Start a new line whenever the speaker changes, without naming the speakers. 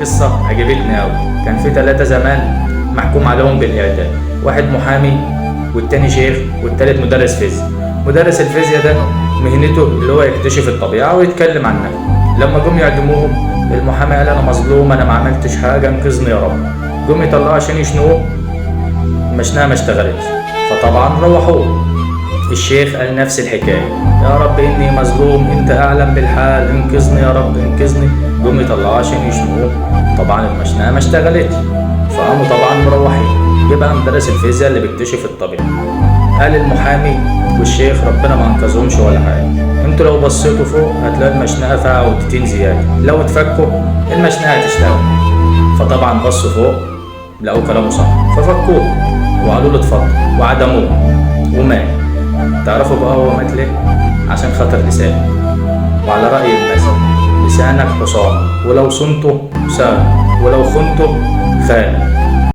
قصة عجبتني أوي. كان في 3 زمان محكوم عليهم بالإعدام، واحد محامي والتاني شيخ والتالت مدرس فيزياء. مدرس الفيزياء ده مهنته اللي هو يكتشف الطبيعة ويتكلم عنها. لما جم يعدموهم المحامي قال أنا مظلوم، أنا ما عملتش حاجة، انقذني يا رب. جم يطلعوا عشان يشنقوه، المشنقة ما اشتغلتش، فطبعا روحوه. الشيخ قال نفس الحكاية، يا رب إني مظلوم، أنت أعلم بالحال، انقذني يا رب انقذني. جم يطلعوه عشان يشنقوه، طبعا المشنقة ما اشتغلتش، فقاموا طبعا مروحين. جه بقى مدرس الفيزياء اللي بيكتشف الطبيعة قال المحامي والشيخ ربنا ما انقذهمش ولا حاجة، انتوا لو بصيتوا فوق هتلاقوا المشنقة فيها عقدتين زيادة، لو اتفكوا المشنقة هتشتغل. فطبعا بصوا فوق لقوا كلامه صح، ففكوه وقالوا له اتفضل وعدموه ومات. تعرفوا بقى هو مات ليه؟ عشان خاطر لسانه. وعلى رأي المثل لسانك حصان، ولو صنته سام ولو خنته خان.